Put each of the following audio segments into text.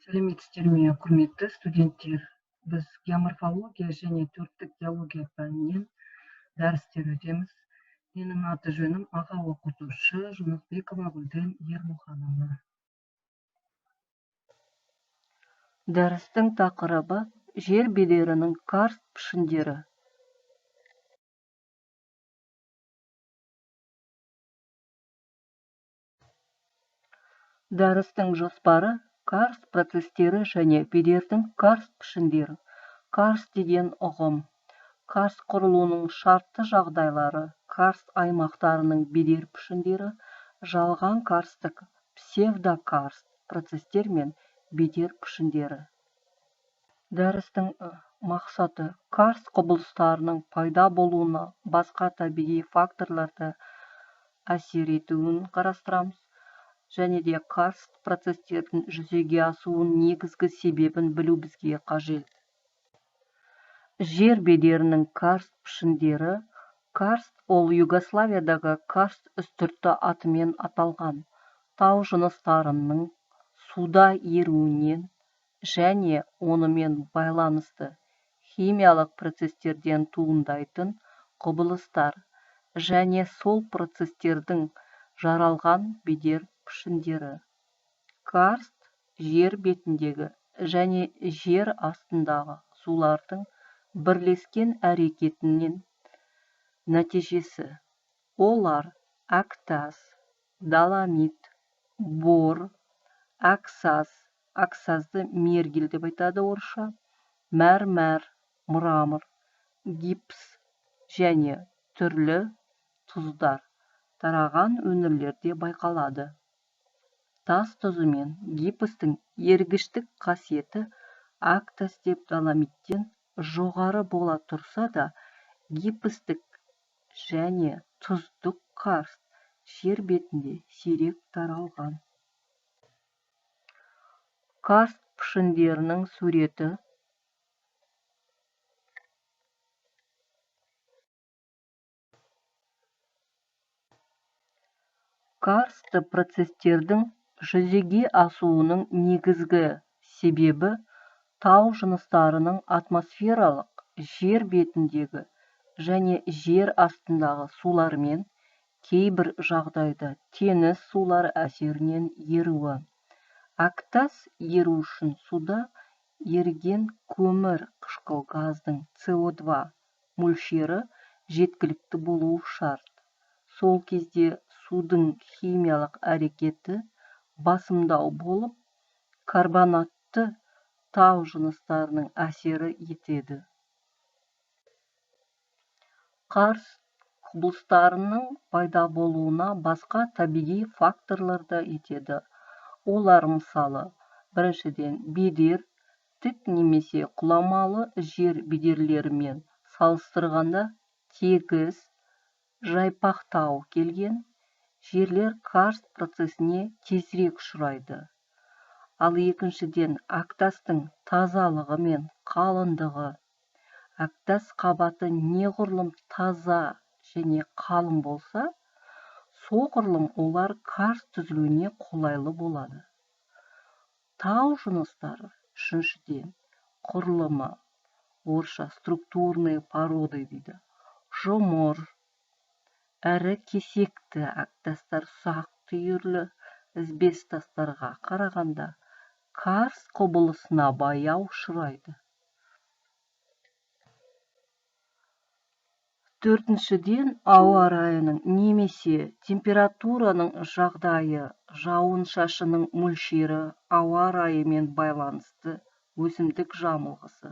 Сәлеметсіздер ме, құрметті студенттер? Біз геоморфология және төрттік геология пәнінен дәрістер өтеміз. Менің аты жөнім аға оқытушы Жұмысбекова Гүлден Ермұханова. Дәрістің тақырыбы жер бедерінің карст пішіндері. Дәрістің жоспары карст процестері және бедердің карст пішіндері. Карст деген ұғым. Карст құрылуының шартты жағдайлары, карст аймақтарының бедер пішіндері, жалған карсттық, псевдокарст процестер мен бедер пішіндері. Дәрістің мақсаты карст құбылыстарының пайда болуына басқа табиғи факторларды әсер етуін қарастырамыз, және де карст процестердің жүзеге асуының негізгі себебін білу бізге қажет. Жер бедерінің карст пішіндері. Карст ол Югославиядағы карст үстірті атымен аталған тау жыныстарының суда еруінен және онымен байланысты химиялық процестерден туындайтын құбылыстар және сол процестердің жаралған бедер пішіндері. Карст жер бетіндегі және жер астындағы сулардың бірлескен әрекетінен нәтижесі. Олар әктас, доломит, бор, әксаз, әксазды мергел деп айтады орысша, мәрмәр, мрамор, гипс және түрлі тұздар тараған өңірлерде байқалады. Тас тұзы мен гипстің ергіштік қасиеті әктас деп доломиттен жоғары бола тұрса да, гипстік және тұздық карст жер бетінде сирек таралған. Карст пішіндерінің суреті. Карсты процестердің жүзеге асуының негізгі себебі тау жыныстарының атмосфералық жер бетіндегі және жер астындағы сулармен кейбір жағдайда теңіз сулары әсерінен еруі. Әктас еру үшін суда еріген көмір қышқыл газдың CO2 мөлшері жеткілікті болуы шарт. Сол кезде судың химиялық әрекеті басымдау болып, карбонатты тау жыныстарының әсері етеді. Карст құбылыстарының пайда болуына басқа табиғи факторларды етеді. Олар мысалы, біріншіден бедер, тік немесе құламалы жер бедерлерімен салыстырғанда тегіс, жайпақтау келген жерлер карст процесіне тезірек ұшырайды. Ал екіншіден әктастың тазалығы мен қалыңдығы. Әктас қабаты неғұрлым таза және қалың болса, соғұрлым олар карст түзілуіне қолайлы болады. Тау жыныстары үшіншіден құрылымы, орысша структурные породы дейді. Жұмыр, әрі кесекті әктастар ұсақ түйірлі ізбес тастарға қарағанда карст құбылысына баяу ұшырайды. Төртіншіден, ауа райының немесе температураның жағдайы, жауын шашынның мөлшері, ауа райымен байланысты өсімдік жамылғысы,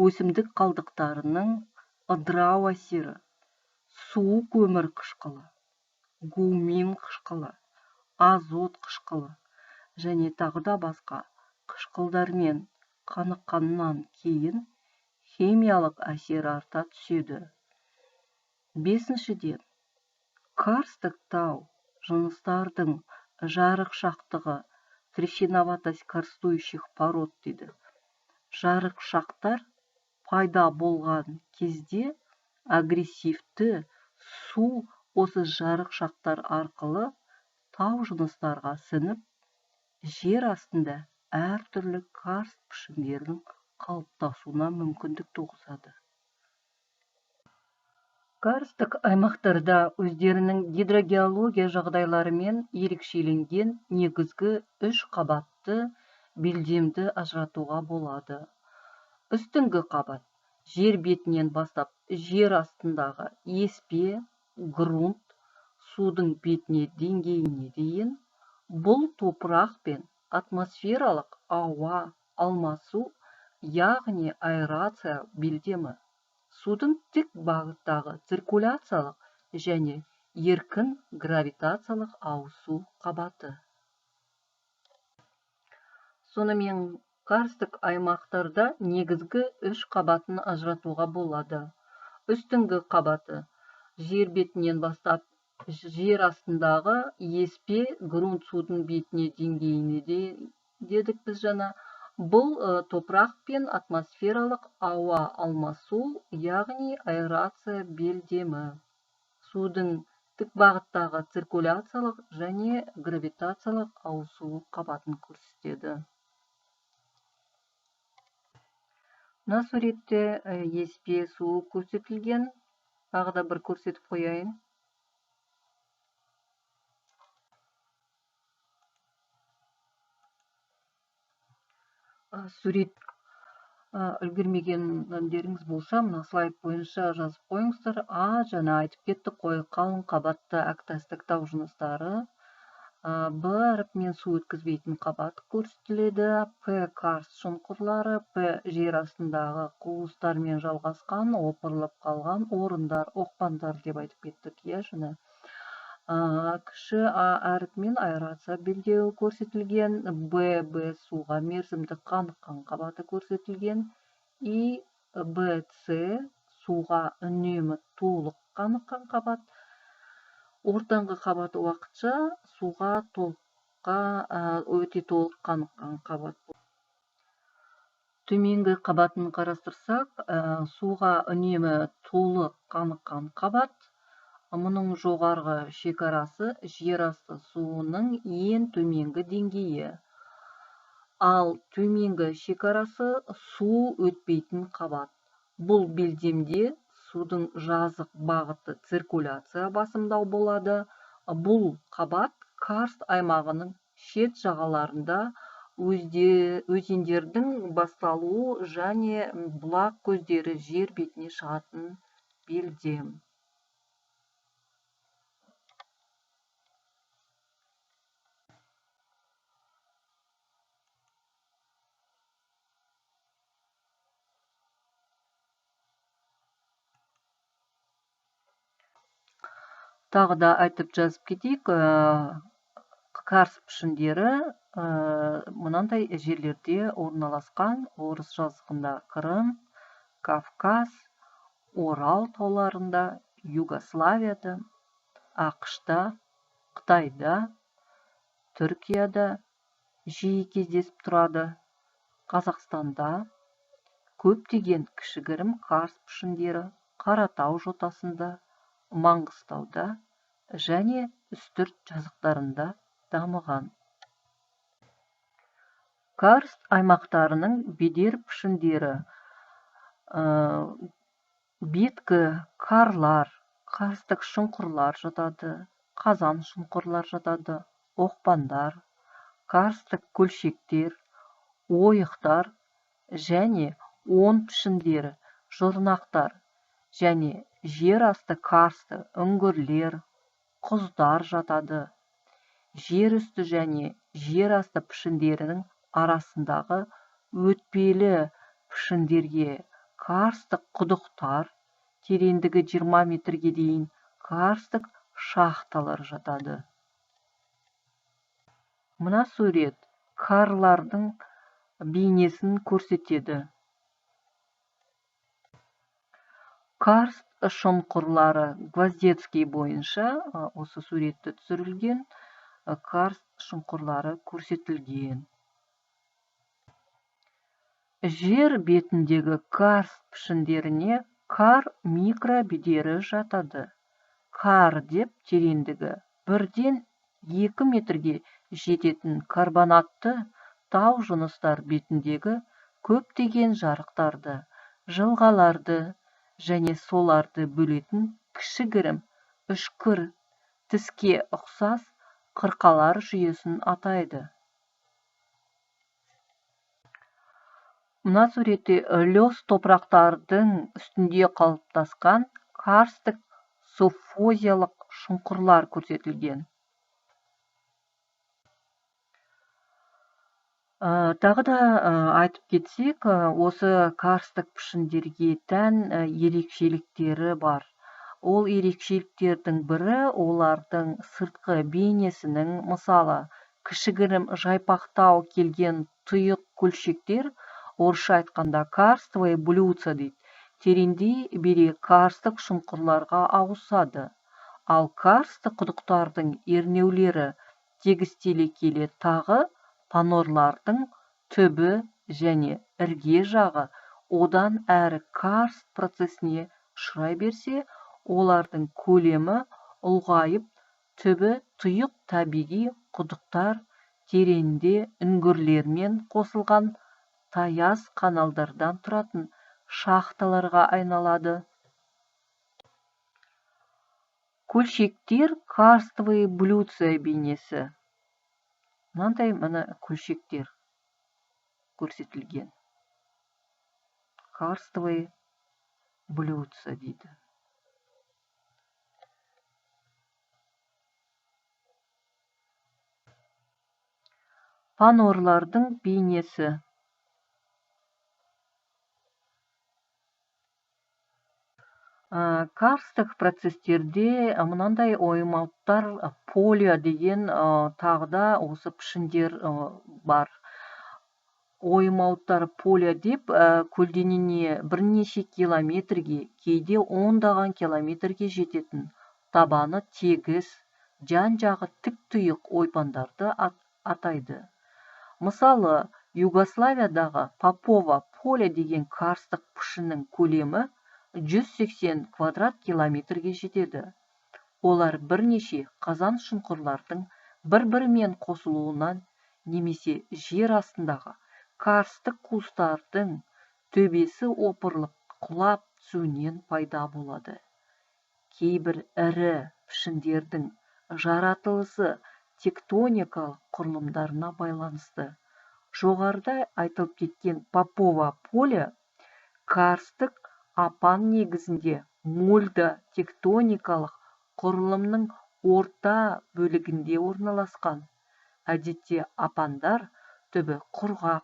өсімдік қалдықтарының ыдырау әсері, су көмір қышқылы, гумин қышқылы, азот қышқылы және тағы да басқа қышқылдармен қаныққаннан кейін химиялық әсер арта түседі. Бесіншіден, карсттық тау жыныстардың жарықшақтығы, трещиноватость карстующих пород дейді. Жарықшақтар пайда болған кезде агрессивті су осы жарықшақтар арқылы тау жыныстарға сіңіп, жер астында әртүрлі карст пішіндерінің қалыптасуына мүмкіндік туғызады. Карсттық аймақтарда өздерінің гидрогеология жағдайларымен ерекшеленген негізгі үш қабатты белдемді ажыратуға болады. Үстіңгі қабат жер бетінен бастап жер астындағы еспе, грунт, судың бетіне деңгейіне дейін. Бұл топырақ пен атмосфералық ауа алмасу, яғни аэрация белдемі. Судың тік бағыттағы циркуляциялық және еркін гравитациялық ауысу қабаты. Сонымен карсттық аймақтарда негізгі үш қабатын ажыратуға болады. Үстіңгі қабаты жер бетінен бастап жер астындағы еспе, грунт, судың бетіне деңгейіне дедік біз жаңа. Бұл топырақ пен атмосфералық ауа алмасу, яғни аэрация белдемі. Судың тік бағыттағы циркуляциялық және гравитациялық ауысу қабатын көрсетеді. Мына суретте еспе суы көрсетілген. Тағы да бір көрсетіп қояйын. Сурет үлгермегендеріңіз болса, мына слайд бойынша жазып қойыңыздар. Жаңа айтып кеттік қой, қалың қабатты әктастік тау жыныстары. Б әріпімен су өткізбейтін қабат көрсетіледі. П карст шұңқырлары, П жер астындағы қуыстармен жалғасқан, опырылып қалған орындар, оқпандар деп айтып кеттік, жаңа. Кіші А әріпімен аэрация белдеуі көрсетілген. Б суға мерзімді қаныққан қабаты көрсетілген. И, Б, С суға үнемі толық қаныққан қабат. Ортаңғы қабаты уақытша суға өте толық қаныққан қабат. Төменгі қабатын қарастырсақ, суға үнемі толық қаныққан қабат. Мұның жоғарғы шекарасы жер асты суының ең төменгі деңгейі. Ал төменгі шекарасы су өтпейтін қабат. Бұл белдемде судың жазық бағыты циркуляция басымдау болады. Бұл қабат карст аймағының шет жағаларында өзендердің басталуы және бұлақ көздері жер бетіне шығатын белдем. Тағы да айтып жазып кетейік, карст пішіндері мынандай жерлерде орналасқан: Орыс жазығында Крым, Кавказ, Орал тауларында, Югославияда, ақш-та, Қытайда, Түркияда жиі кездесіп тұрады. Қазақстанда көптеген кішігірім карст пішіндері Қаратау жотасында, Маңғыстауда және үстірт жазықтарында дамыған. Карст аймақтарының бедер пішіндері: беткі карлар, карсттық шұңқырлар жатады, қазан шұңқырлар жатады, оқпандар, карсттық көлшектер, ойықтар және он пішіндері, жұрнақтар және жер асты карсты үңгірлер, құздар жатады. Жер үсті және жер асты пішіндерінің арасындағы өтпелі пішіндерге карсттық құдықтар, тереңдігі 20 метрге дейін карсттық шахталар жатады. Мына сурет карлардың бейнесін көрсетеді. Карст шұңқырлары Гвоздецкий бойынша осы суретті түсірілген карст шұңқырлары көрсетілген. Жер бетіндегі карст пішіндеріне кар микробедері жатады. Кар деп тереңдігі 1-2 метрге жететін карбонатты тау жыныстар бетіндегі көптеген жарықтарды, жылғаларды және соларды бөлетін кішігірім үшкір тіске ұқсас қырқалар жүйесін атайды. Мына суретте лёс топырақтардың үстінде қалыптасқан карстік суффозиялық шұңқырлар көрсетілген. Тағы да айтып кетсек, осы карстік пішіндерге тән ерекшеліктері бар. Ол ерекшеліктердің бірі олардың сыртқы бейнесінің, мысалы, кішігірім жайпақтау келген тұйық көлшектер, орысша айтқанда карстовые блюдца дейді, тереңдей бере карстық шұңқырларға ауысады. Ал карстық құдықтардың ернеулері тегістеле келе тағы панорлардың түбі және ірге жағы одан әрі карст процесіне ұшырай берсе, олардың көлемі ұлғайып, түбі тұйық табиғи құдықтар тереңде үңгірлермен қосылған таяз каналдардан тұратын шахталарға айналады. Көлшектер карстовые блюдца бейнесі. Мынандай мына көлшектер көрсетілген. Карстовые блюдца дейді. Панорлардың бейнесі. Карстық процестерде мынандай оймауыттар полия деген тағы да осы пішіндер бар. Оймауыттар полия деп көлденеңіне бірнеше километрге, кейде ондаған километрге жететін, табаны тегіс, жан-жағы тік-тұйық ойпандарды атайды. Мысалы, Югославиядағы Попова поле деген карстық пішіннің көлемі 180 квадрат километрге жетеді. Олар бірнеше қазан шұңқырлардың бір-бірімен қосылуынан немесе жер астындағы карстық қуыстардың төбесі опырылып құлап түсуінен пайда болады. Кейбір ірі пішіндердің жаратылысы тектоникалық құрылымдарына байланысты. Жоғарыда айтылып кеткен Попова поле карстық апан негізінде мольда тектоникалық құрылымның орта бөлігінде орналасқан. Әдетте апандар түбі құрғақ,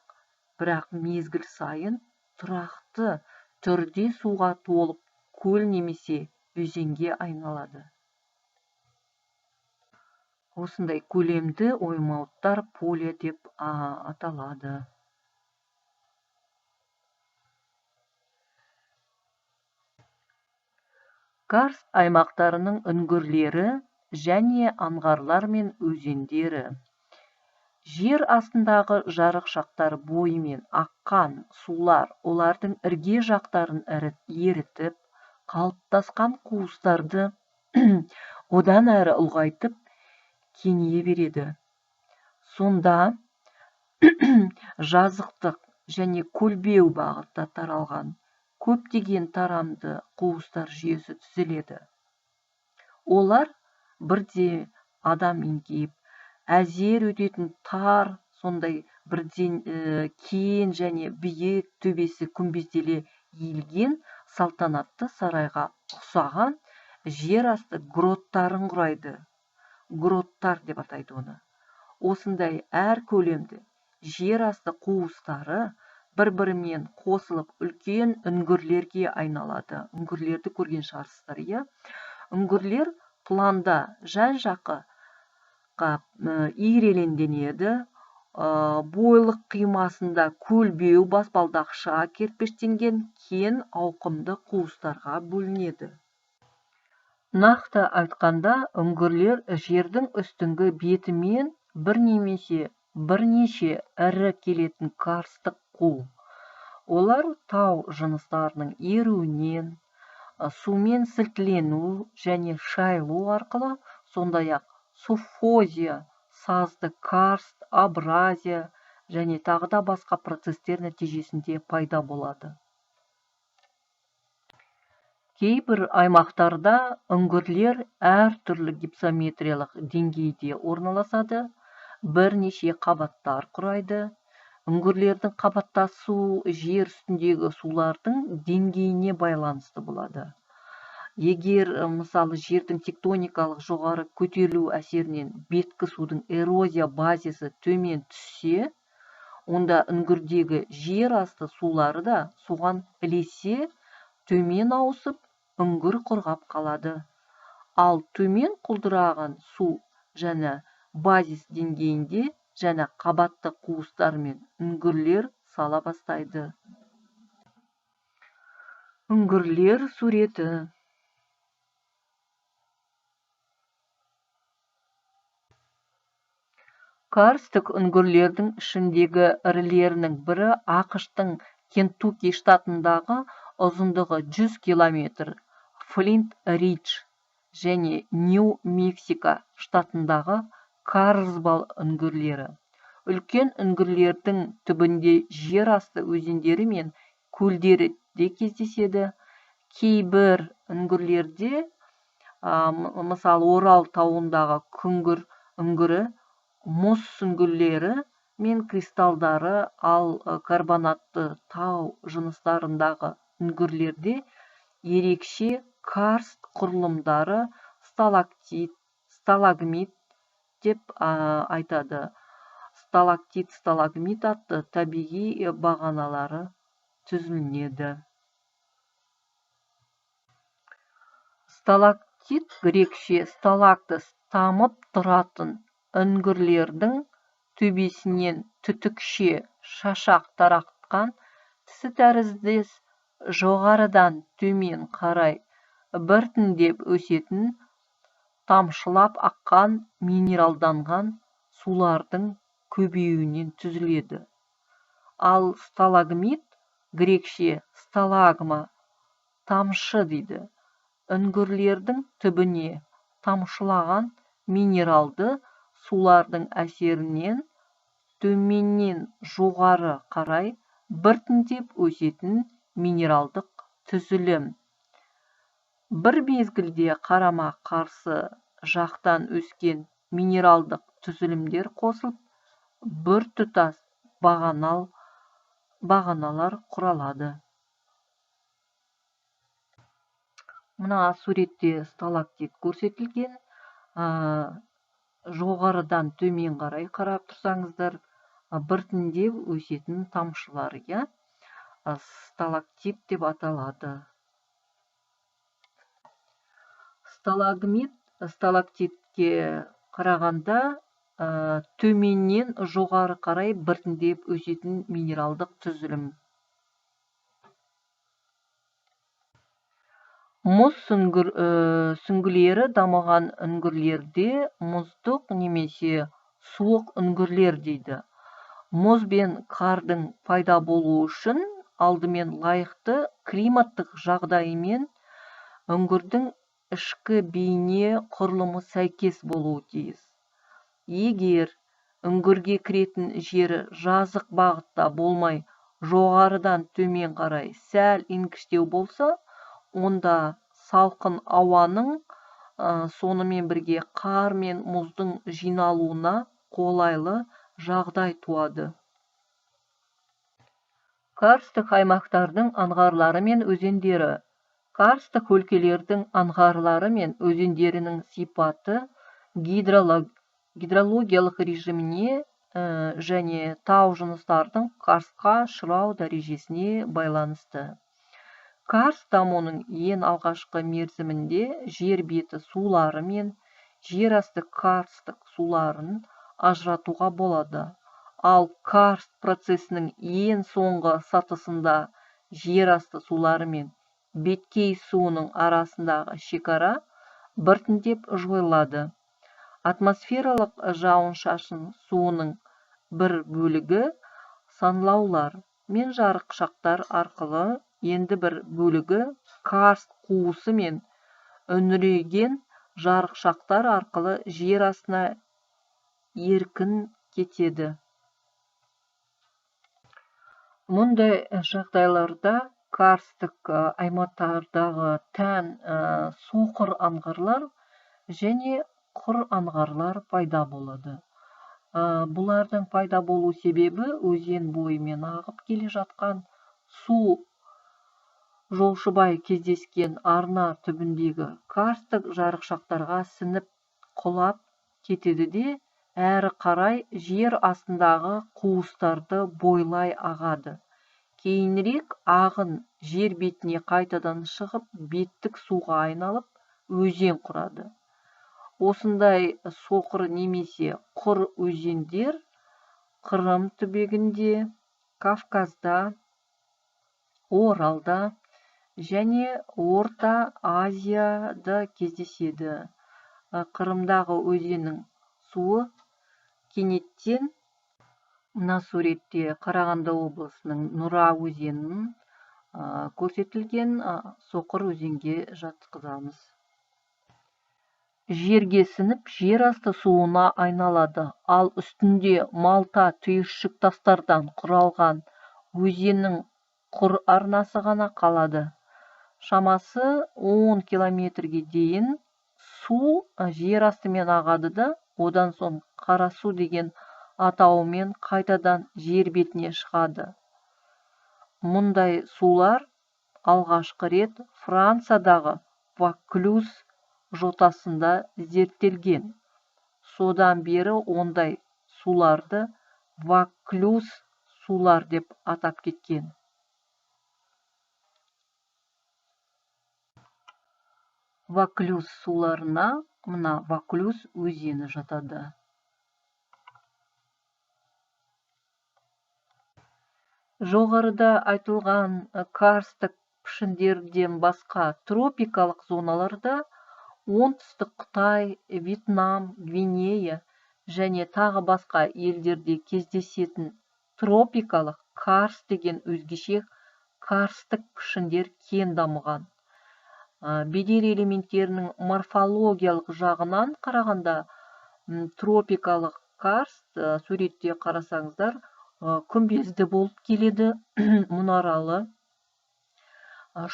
бірақ мезгіл сайын тұрақты түрде суға толып көл немесе өзенге айналады. Осындай көлемді оймауыттар поле деп аталады. Карст аймақтарының үңгірлері және аңғарлар мен өзендері. Жер астындағы жарықшақтар бойымен аққан сулар олардың ірге жақтарын ерітіп, қалыптасқан қуыстарды одан әрі ұлғайтып, кеңейе береді. Сонда жазықтық және көлбеу бағытта таралған көптеген тарамды қуыстар жүйесі түзіледі. Олар бірде адам еңкейіп, әзер өтетін тар, сондай бірден кең және биік төбесі күмбезделе иілген салтанатты сарайға ұқсаған жер асты гроттарын құрайды. Гроттар деп атайды оны. Осындай әр көлемді жер асты қуыстары бір-бірімен қосылып үлкен үңгірлерге айналады. Үңгірлерді көрген шығарсыздар, иә? Үңгірлер планда жан-жаққа иреленденеді. Бойлық қимасында көлбеу баспалдақша кірпіштенген кен ауқымды қуыстарға бөлінеді. Нақты айтқанда, үңгірлер жердің үстіңгі бетімен бірнеше ірі келетін карстық қу. Олар тау жыныстарының еруінен, сумен сілтілену және шайылу арқылы, сондай-ақ суффозия, сазды карст, абразия, және тағы да басқа процестер нәтижесінде пайда болады. Кейбір аймақтарда үңгірлер әртүрлі гипсометриялық деңгейде орналасады, бірнеше қабаттар құрайды. Үңгірлердің қабаттасу жер үстіндегі сулардың деңгейіне байланысты болады. Егер мысалы жердің тектоникалық жоғары көтерілу әсерінен беткі судың эрозия базисі төмен түссе, онда үңгірдегі жер асты сулары да соған ілесе төмен ауысып, үңгір құрғап қалады. Ал төмен құлдыраған су және базис деңгейінде және қабатты қуыстар мен үңгірлер сала бастайды. Үңгірлер суреті. Карстік үңгірлердің ішіндегі ірілерінің бірі ақш-тың Кентукки штатындағы ұзындығы 100 километр Флинт Ридж және Нью-Мексико штатындағы Карлсбал үңгірлері. Үлкен үңгірлердің түбінде жер асты өзендері мен көлдері де кездеседі. Кейбір үңгірлерде, мысалы Орал тауындағы Күңгір үңгірі, мұз сүңгілері мен кристалдары, ал карбонатты тау жыныстарындағы үңгірлерде ерекше карст құрылымдары сталактит, сталагмит деп айтады. Сталактит, сталагмит атты табиғи бағаналары түзілінеді. Сталактит грекше сталактис тамып тұратын үңгірлердің төбесінен түтікше шашақ таратқан тісі тәріздес жоғарыдан төмен қарай біртіндеп өсетін тамшылап аққан минералданған сулардың көбеюінен түзіледі. Ал сталагмит грекше сталагма тамшы дейді. Үңгірлердің түбіне тамшылаған минералды сулардың әсерінен төменнен жоғары қарай біртіндеп өсетін минералдық түзілім. Бір мезгілде қарама қарсы жақтан өскен минералдық түзілімдер қосылып, біртұтас бағаналар құралады. Мына суретте сталактит көрсетілген. Жоғарыдан төмен қарай қарап тұрсаңыздар, біртіндеп өсетін тамшылар, сталактит деп аталады. Сталагмит сталактитке қарағанда төменнен жоғары қарай біртіндеп өсетін минералдық түзілім. Мұз сүңгілері дамыған үңгірлерде мұздық немесе суық үңгірлер дейді. Мұз бен қардың пайда болуы үшін алдымен лайықты климаттық жағдайымен үңгірдің ішкі бейне құрылымы сәйкес болуы тиіс. Егер үңгірге кіретін жері жазық бағытта болмай, жоғарыдан төмен қарай сәл еңкіштеу болса, онда салқын ауаның сонымен бірге қар мен мұздың жиналуына қолайлы жағдай туады. Карстық аймақтардың аңғарлары мен өзендері. Карстық өлкелердің аңғарлары мен өзендерінің сипаты гидрологиялық режиміне және тау жыныстардың карстқа ұшырау дәрежесіне байланысты. Карст дамуының ең алғашқы мерзімінде жер беті сулары мен жер асты карстық суларын ажыратуға болады. Ал карст процесінің ең соңғы сатысында жер асты сулары мен беткей суының арасындағы шекара біртіндеп жойылады. Атмосфералық жауын-шашын суының бір бөлігі саңылаулар мен жарықшақтар арқылы, енді бір бөлігі карст қуысы мен үңірейген жарықшақтар арқылы жер астына еркін кетеді. Мұндай жағдайларда карсттық аймақтардағы тән соқыр аңғарлар және құр аңғарлар пайда болады. Бұлардың пайда болу себебі өзен бойымен ағып келе жатқан су жолшыбай кездескен арна түбіндегі карсттық жарықшақтарға сіңіп құлап кетеді де әрі қарай жер астындағы қуыстарды бойлай ағады. Кейінірек ағын жер бетіне қайтадан шығып беттік суға айналып өзен құрады. Осындай соқыр немесе құр өзендер Қырым түбегінде, Кавказда, Оралда және Орта Азияда кездеседі. Қырымдағы өзеннің суы кенеттен, мына суретте Қарағанды облысының Нұра өзенін көрсетілген соқыр өзенге жатқызамыз. Жерге сіңіп жер асты суына айналады, ал үстінде малта түйіршік тастардан құралған өзеннің құр арнасы ғана қалады. Шамасы 10 километрге дейін су жер астымен ағады да, одан соң Қарасу деген атауымен қайтадан жер бетіне шығады. Мұндай сулар алғашқы рет Франциядағы Ваклюз жотасында зерттелген. Содан бері ондай суларды Ваклюз сулар деп атап кеткен. Ваклюз суларына мына Ваклюз өзені жатады. Жоғарыда айтылған карсттық пішіндерден басқа тропикалық зоналарда оңтүстік Қытай, Вьетнам, Гвинея және тағы басқа елдерде кездесетін тропикалық карст деген өзгеше карсттық пішіндер кең дамыған. Бедер элементтерінің морфологиялық жағынан қарағанда тропикалық карст суретте қарасаңыздар күмбезді болып келеді, мұнаралы,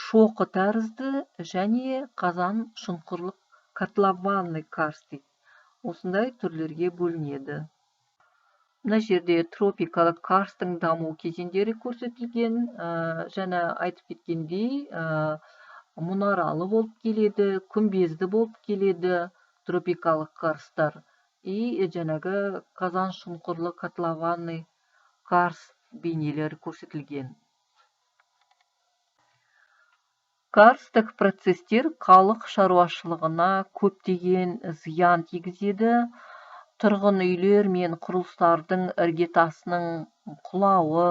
шоқы тәрізді және қазан шұңқырлық котлованный карст дейді. Осындай түрлерге бөлінеді. Мына жерде тропикалық карсттың даму кезеңдері көрсетілген. Жаңа айтып кеткендей, мұнаралы болып келеді, күмбезді болып келеді тропикалық карсттар. И жаңағы қазан шұңқырлы котлованный карст бейнелері көрсетілген. Карсттық процестер халық шаруашылығына көптеген зиян тигізеді. Тұрғын үйлер мен құрылыстардың іргетасының құлауы,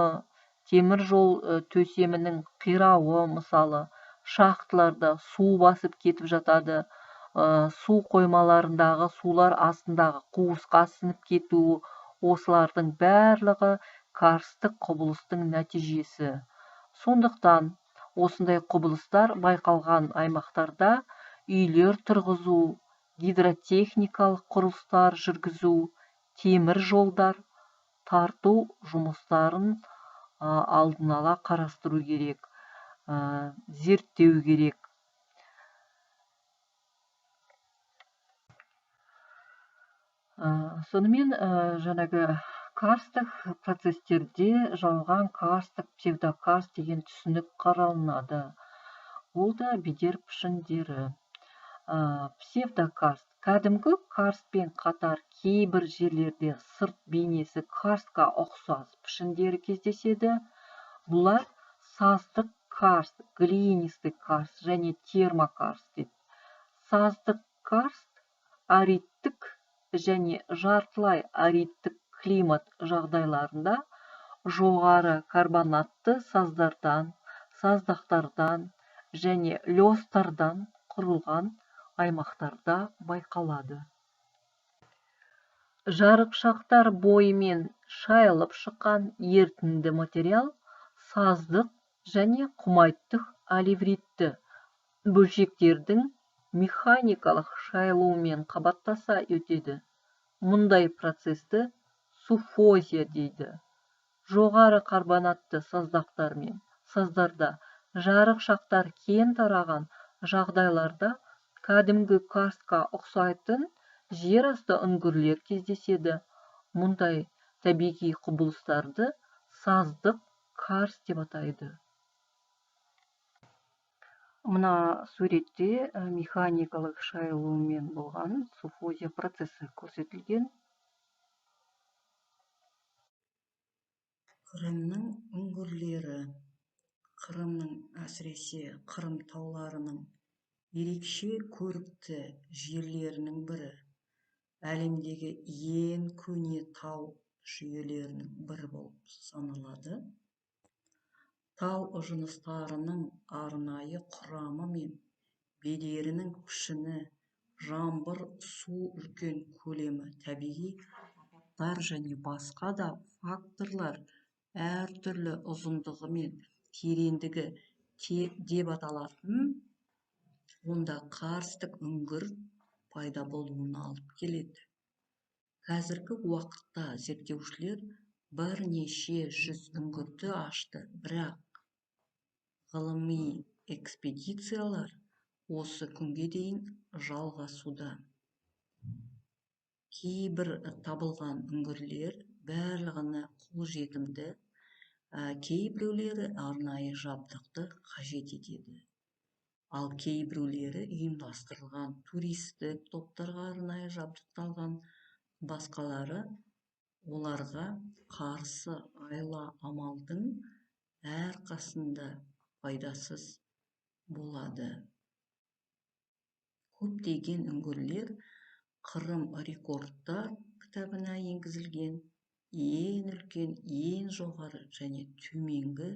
темір жол төсемінің қирауы, мысалы, шахталарда су басып кетіп жатады, су қоймаларындағы сулар астындағы қуысқа сіңіп кетуі, осылардың барлығы карсттық құбылыстың нәтижесі. Сондықтан осындай құбылыстар байқалған аймақтарда үйлер тұрғызу, гидротехникалық құрылыстар жүргізу, темір жолдар тарту жұмыстарын алдын ала қарастыру керек, зерттеу керек. Сонымен жаңағы карсттық процестерде жалған карсттық, псевдокарст деген түсінік қаралынады. Ол да бедер пішіндері. Псевдокарст кәдімгі карстпен қатар кейбір жерлерде сырт бейнесі карстқа ұқсас пішіндері кездеседі. Бұлар саздық карст, глинистый карст және термокарст дейді. Саздық карст аридтік және жартылай аридтік климат жағдайларында жоғары карбонатты саздардан, саздақтардан және лёстардан құрылған аймақтарда байқалады. Жарықшақтар бойымен шайылып шыққан ерітінді материал саздық және құмайттық алевритті бөлшектердің механикалық шайылуымен қабаттаса өтеді. Мұндай процесті суффозия дейді. жоғары карбонатты саздақтар мен саздарда жарық шақтар кең тараған жағдайларда кәдімгі карстқа ұқсайтын жер асты үңгірлер кездеседі. Мұндай табиғи құбылыстарды саздық карст деп атайды. Мына суретте механикалық шайылумен болған суффузия процесі көрсетілген. Қырымның үңгірлері. Қырымның, әсіресе Қырым тауларының ерекше көрікті жерлерінің бірі. Әлемдегі ең көне тау жүйелерінің бірі болып саналады. Тау жыныстарының арнайы құрамы мен бедерінің пішіні, жаңбыр су үлкен көлемі, табиғи апаттар және басқа да факторлар әртүрлі ұзындығы мен тереңдігі деп аталатын онда карстік үңгір пайда болуына алып келеді. Қазіргі уақытта зерттеушілер бірнеше жүз үңгірді ашты, бірақ ғылыми экспедициялар осы күнге дейін жалғасуда. Кейбір табылған үңгірлер барлығына қолжетімді, кейбіреулері арнайы жабдықты қажет етеді. Ал кейбіреулері ұйымдастырылған туристік топтарға арнайы жабдықталған, басқалары оларға қарсы айла амалдың әрқасында пайдасыз болады. Көптеген үңгірлер Қырым рекордтар кітабына енгізілген. Ең үлкен, ең жоғары және төменгі,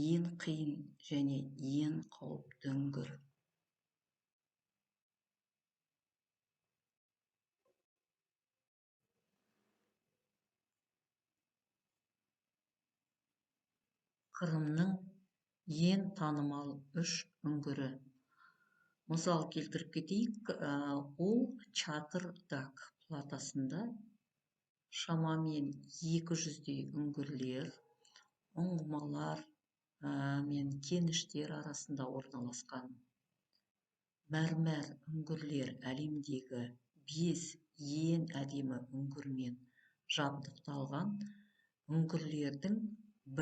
ең қиын және ең қауіпті үңгір. Қырымның ең танымал үш үңгірі. Мысал келтіріп кетейік, ол Чатыр-Даг платасында шамамен 200-дей үңгірлер, ұңғымалар мен кеніштер арасында орналасқан. Мәрмәр үңгірлер әлемдегі 5 ең әдемі үңгірмен жабдықталған үңгірлердің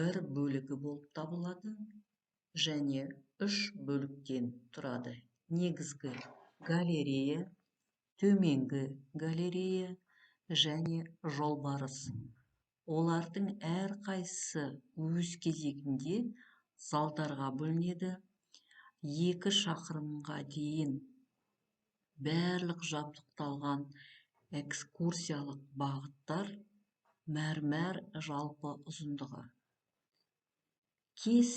бір бөлігі болып табылады және 3 бөліктен тұрады. Негізгі галерея, төменгі галерея және жолбарыс. Олардың әрқайсысы өз кезегінде залдарға бөлінеді. 2 шақырымға дейін барлық жабдықталған экскурсиялық бағыттар, мәрмәр жалпы ұзындығы. Кез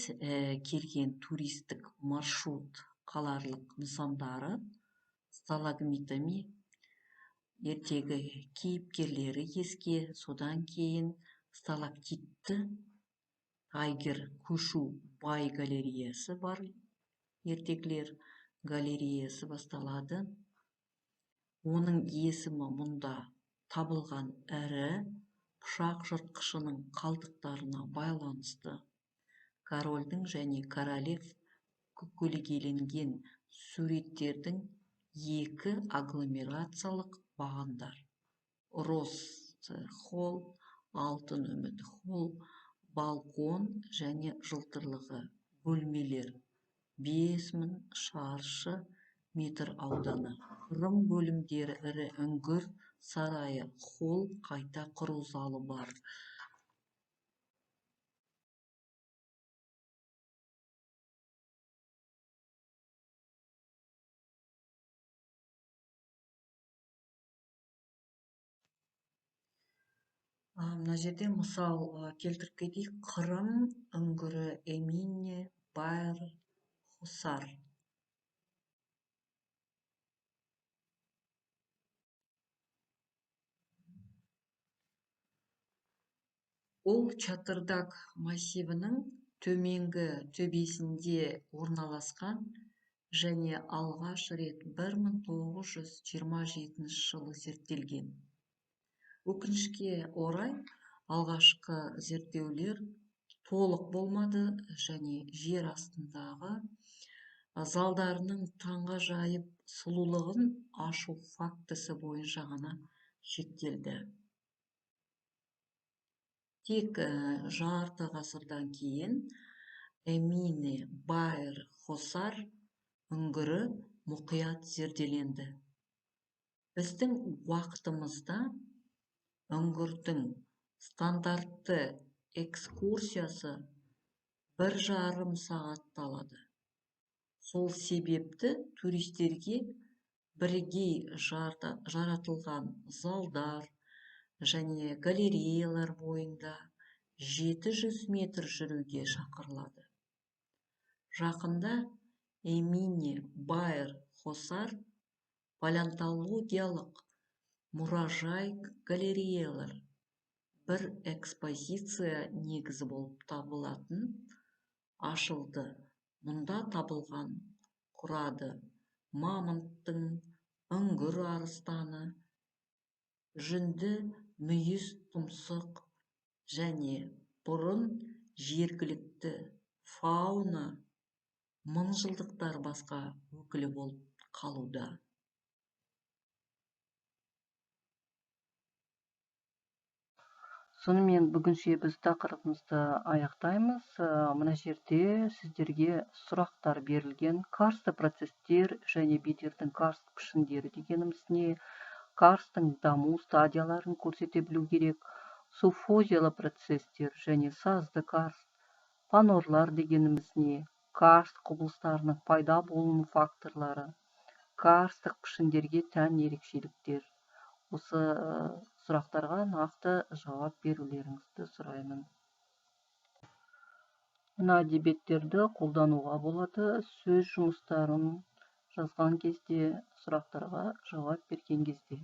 келген туристік маршрут қаларлық нысандары сталагмитами, ертегі кейіпкерлері еске, содан кейін сталактитті, тайгер көшу бай галереясы бар, ертегілер галереясы басталады. Оның есімі мұнда табылған ірі пышақ жыртқышының қалдықтарына байланысты. Корольдің және королев көлегейленген суреттердің 2 агломерациялық бағандар. Роз холл, алтын үміт холл, балкон және жылтырлығы бөлмелер 5000 шаршы метр ауданы. Қырым бөлімдері ірі үңгір сарайы, холл, қайта құру залы бар. Мына жерде мысал келтіріп кетейік. Қырым үңгірі Эмине Байр Хусар. Ол Чатыр-Даг массивінің төменгі төбесінде орналасқан және алғаш рет 1927 жылы зерттелген. Өкінішке орай, алғашқы зерттеулер толық болмады және жер астындағы залдарының таңғажайып сұлулығын ашу фактісі бойынша ғана шектелді. Тек жарты ғасырдан кейін Эмине Байер Хосар үңгірі мұқият зерделенді. Біздің уақытымызда үңгірдің стандартты экскурсиясы 1,5 сағатты алады. Сол себепті туристерге бірегей жаратылған залдар және галереялар бойында 700 метр жүруге шақырылады. Жақында Эмине Байер Хосар палеонтологиялық мұражай галереялар бір экспозиция негізі болып табылатын ашылды. Мұнда табылған құрады мамонттың, үңгір арыстаны, жүнді мүйіз тұмсық және бұрын жергілікті фауна мыңжылдықтар басқа өкілі болып қалуда. Сонымен бүгінше біз тақырыбымызды аяқтаймыз. Мына жерде сіздерге сұрақтар берілген. Карсты процесстер және бедердің карст пішіндері дегеніміз не? Карстың даму стадияларын көрсете білу керек. Суффузиялы процесстер және сазды карст. Панорлар дегеніміз не? Карст құбылыстарының пайда болуының факторлары. Карстық пішіндерге тән ерекшеліктер. Осы сұрақтарға нақты жауап берулеріңізді сұраймын. Мына әдебиеттерді қолдануға болады. Сөз жұмыстарын жазған кезде, сұрақтарға жауап берген кезде.